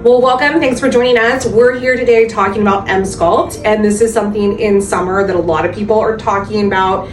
Well, welcome. Thanks for joining us. We're here today talking about EmSculpt, and this is something in summer that a lot of people are talking about.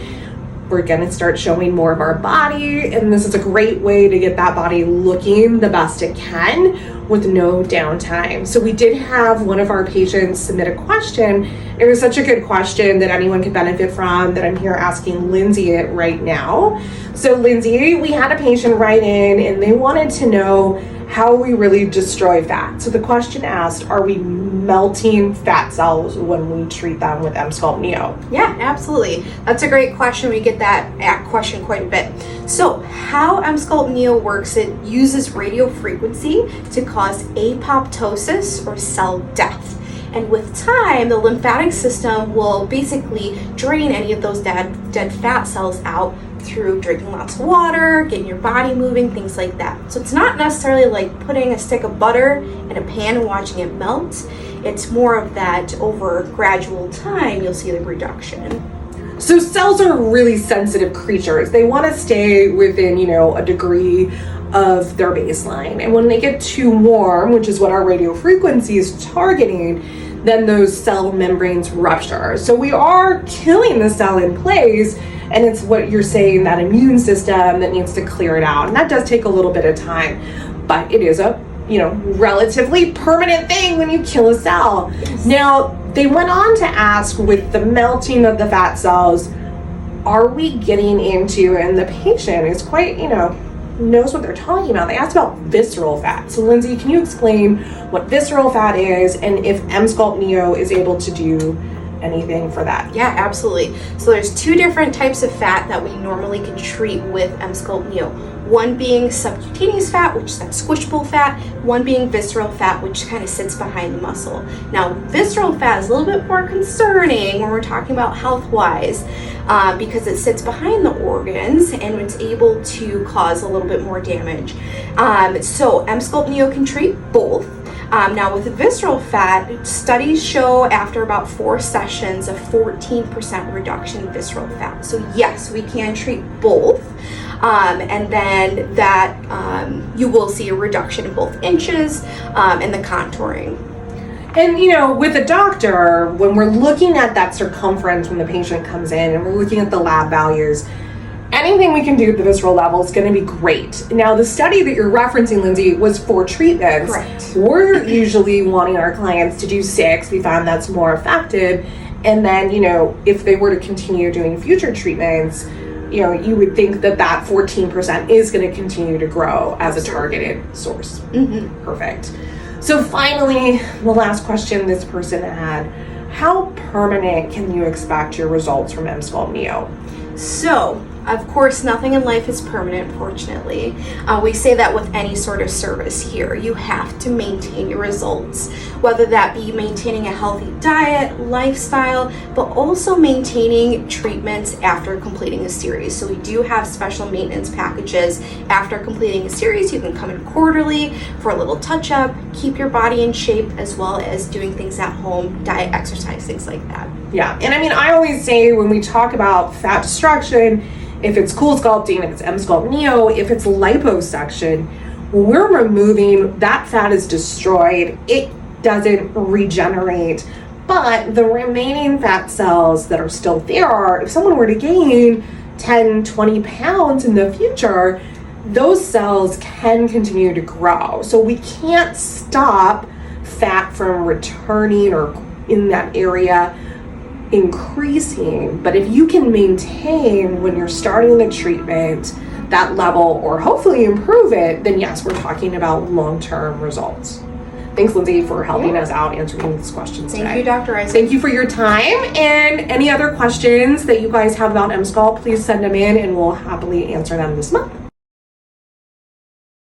We're going to start showing more of our body, and this is a great way to get that body looking the best it can with no downtime. So we did have one of our patients submit a question. It was such a good question that anyone could benefit from that I'm here asking Lindsay it right now. So Lindsay, we had a patient write in and they wanted to know how we really destroy fat. So the question asked, are we melting fat cells when we treat them with EmSculpt Neo? Yeah, absolutely. That's a great question. We get that question quite a bit. So how EmSculpt Neo works, it uses radio frequency to cause apoptosis or cell death. And with time, the lymphatic system will basically drain any of those dead fat cells out through drinking lots of water, getting your body moving, things like that. So it's not necessarily like putting a stick of butter in a pan and watching it melt. It's more of that over gradual time, you'll see the reduction. So cells are really sensitive creatures. They want to stay within, a degree of their baseline. And when they get too warm, which is what our radio frequency is targeting, then those cell membranes rupture. So we are killing the cell in place, and it's what you're saying, that immune system that needs to clear it out. And that does take a little bit of time, but it is a relatively permanent thing when you kill a cell. Yes. Now, they went on to ask, with the melting of the fat cells, are we getting into, and the patient is quite, knows what they're talking about. They asked about visceral fat. So Lindsay, can you explain what visceral fat is and if EmSculpt Neo is able to do anything for that? Yeah, absolutely. So there's two different types of fat that we normally can treat with EmSculpt Neo. One being subcutaneous fat, which is that squishable fat. One being visceral fat, which kind of sits behind the muscle. Now, visceral fat is a little bit more concerning when we're talking about health-wise, because it sits behind the organs and it's able to cause a little bit more damage. So EmSculpt Neo can treat both. Now with visceral fat, studies show after about 4 sessions a 14% reduction in visceral fat. So yes, we can treat both. And then that you will see a reduction in both inches and the contouring. And with a doctor, when we're looking at that circumference when the patient comes in and we're looking at the lab values, anything we can do at the visceral level is going to be great. Now, the study that you're referencing, Lindsay, was for treatments. Correct. We're usually wanting our clients to do 6. We found that's more effective. And then, if they were to continue doing future treatments, you would think that 14% is going to continue to grow as a targeted source. Mm-hmm. Perfect. So finally, the last question this person had, how permanent can you expect your results from EmSculpt Neo? So, of course, nothing in life is permanent, fortunately. We say that with any sort of service here. You have to maintain your results, whether that be maintaining a healthy diet, lifestyle, but also maintaining treatments after completing a series. So we do have special maintenance packages after completing a series. You can come in quarterly for a little touch-up, keep your body in shape, as well as doing things at home, diet, exercise, things like that. Yeah, and I always say when we talk about fat destruction, if it's cool sculpting, if it's EmSculpt Neo, if it's liposuction, when we're removing, that fat is destroyed. It doesn't regenerate. But the remaining fat cells that are still there, if someone were to gain 10, 20 pounds in the future, those cells can continue to grow. So we can't stop fat from returning or in that area increasing, but if you can maintain when you're starting the treatment that level or hopefully improve it, then yes, we're talking about long-term results. Thanks, Lindsay, for helping us out answering these questions today. Thank you, Dr. Isaac. Thank you for your time, and any other questions that you guys have about EmSculpt, please send them in and we'll happily answer them this month.